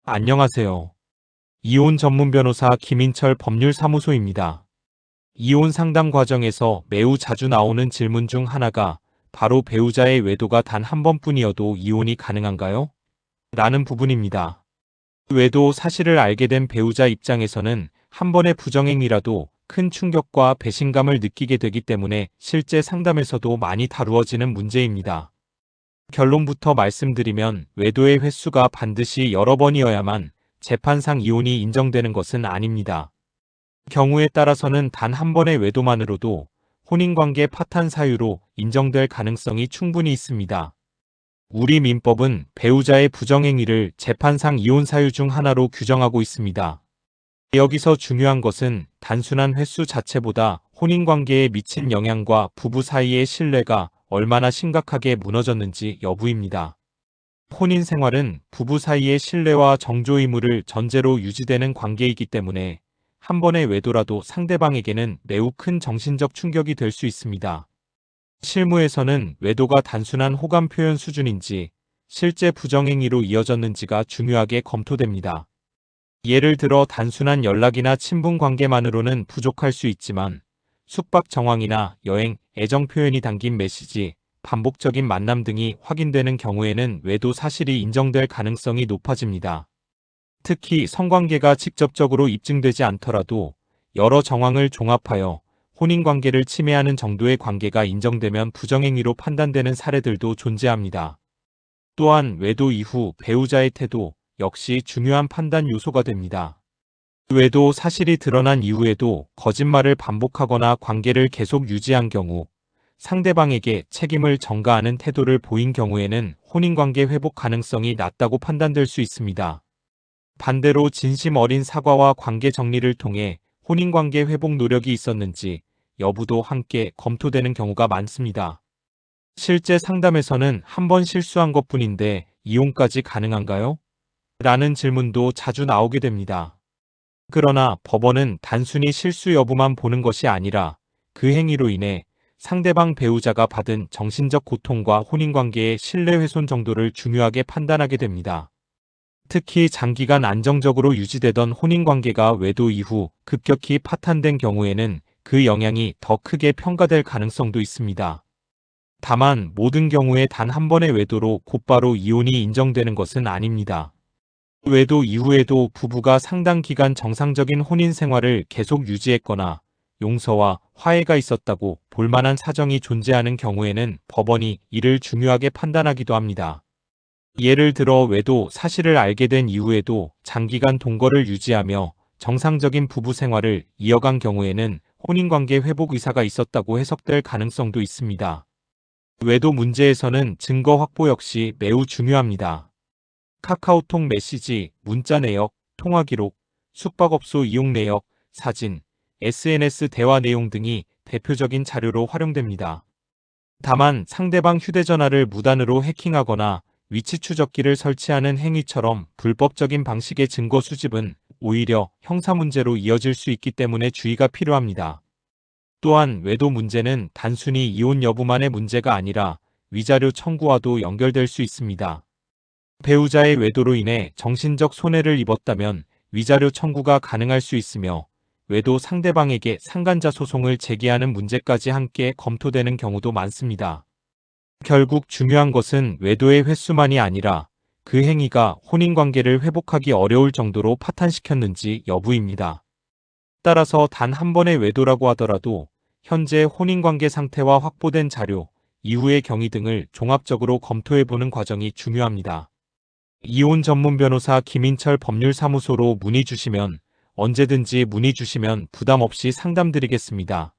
안녕하세요. 이혼 전문 변호사 김인철 법률사무소입니다. 이혼 상담 과정에서 매우 자주 나오는 질문 중 하나가 바로 배우자의 외도가 단 한 번뿐이어도 이혼이 가능한가요? 라는 부분입니다. 외도 사실을 알게 된 배우자 입장에서는 한 번의 부정행위라도 큰 충격과 배신감을 느끼게 되기 때문에 실제 상담에서도 많이 다루어지는 문제입니다. 결론부터 말씀드리면 외도의 횟수가 반드시 여러 번이어야만 재판상 이혼이 인정되는 것은 아닙니다. 경우에 따라서는 단 한 번의 외도만으로도 혼인관계 파탄 사유로 인정될 가능성이 충분히 있습니다. 우리 민법은 배우자의 부정행위를 재판상 이혼 사유 중 하나로 규정하고 있습니다. 여기서 중요한 것은 단순한 횟수 자체보다 혼인관계에 미친 영향과 부부 사이의 신뢰가 얼마나 심각하게 무너졌는지 여부입니다. 혼인 생활은 부부 사이의 신뢰와 정조 의무를 전제로 유지되는 관계이기 때문에 한 번의 외도라도 상대방에게는 매우 큰 정신적 충격이 될 수 있습니다. 실무에서는 외도가 단순한 호감 표현 수준인지 실제 부정행위로 이어졌는지가 중요하게 검토됩니다. 예를 들어 단순한 연락이나 친분 관계만으로는 부족할 수 있지만 숙박 정황이나 여행, 애정 표현이 담긴 메시지, 반복적인 만남 등이 확인되는 경우에는 외도 사실이 인정될 가능성이 높아집니다. 특히 성관계가 직접적으로 입증되지 않더라도 여러 정황을 종합하여 혼인관계를 침해하는 정도의 관계가 인정되면 부정행위로 판단되는 사례들도 존재합니다. 또한 외도 이후 배우자의 태도 역시 중요한 판단 요소가 됩니다. 외도 사실이 드러난 이후에도 거짓말을 반복하거나 관계를 계속 유지한 경우, 상대방에게 책임을 전가하는 태도를 보인 경우에는 혼인관계 회복 가능성이 낮다고 판단될 수 있습니다. 반대로 진심 어린 사과와 관계 정리를 통해 혼인관계 회복 노력이 있었는지 여부도 함께 검토되는 경우가 많습니다. 실제 상담에서는 한 번 실수한 것뿐인데 이혼까지 가능한가요? 라는 질문도 자주 나오게 됩니다. 그러나 법원은 단순히 실수 여부만 보는 것이 아니라 그 행위로 인해 상대방 배우자가 받은 정신적 고통과 혼인관계의 신뢰훼손 정도를 중요하게 판단하게 됩니다. 특히 장기간 안정적으로 유지되던 혼인관계가 외도 이후 급격히 파탄된 경우에는 그 영향이 더 크게 평가될 가능성도 있습니다. 다만 모든 경우에 단 한 번의 외도로 곧바로 이혼이 인정되는 것은 아닙니다. 외도 이후에도 부부가 상당 기간 정상적인 혼인 생활을 계속 유지했거나 용서와 화해가 있었다고 볼만한 사정이 존재하는 경우에는 법원이 이를 중요하게 판단하기도 합니다. 예를 들어 외도 사실을 알게 된 이후에도 장기간 동거를 유지하며 정상적인 부부 생활을 이어간 경우에는 혼인관계 회복 의사가 있었다고 해석될 가능성도 있습니다. 외도 문제에서는 증거 확보 역시 매우 중요합니다. 카카오톡 메시지, 문자 내역, 통화 기록, 숙박업소 이용 내역, 사진, SNS 대화 내용 등이 대표적인 자료로 활용됩니다. 다만 상대방 휴대전화를 무단으로 해킹하거나 위치 추적기를 설치하는 행위처럼 불법적인 방식의 증거 수집은 오히려 형사 문제로 이어질 수 있기 때문에 주의가 필요합니다. 또한 외도 문제는 단순히 이혼 여부만의 문제가 아니라 위자료 청구와도 연결될 수 있습니다. 배우자의 외도로 인해 정신적 손해를 입었다면 위자료 청구가 가능할 수 있으며 외도 상대방에게 상간자 소송을 제기하는 문제까지 함께 검토되는 경우도 많습니다. 결국 중요한 것은 외도의 횟수만이 아니라 그 행위가 혼인관계를 회복하기 어려울 정도로 파탄시켰는지 여부입니다. 따라서 단 한 번의 외도라고 하더라도 현재 혼인관계 상태와 확보된 자료, 이후의 경위 등을 종합적으로 검토해보는 과정이 중요합니다. 이혼 전문 변호사 김인철 법률사무소로 문의 주시면 언제든지 문의 주시면 부담 없이 상담드리겠습니다.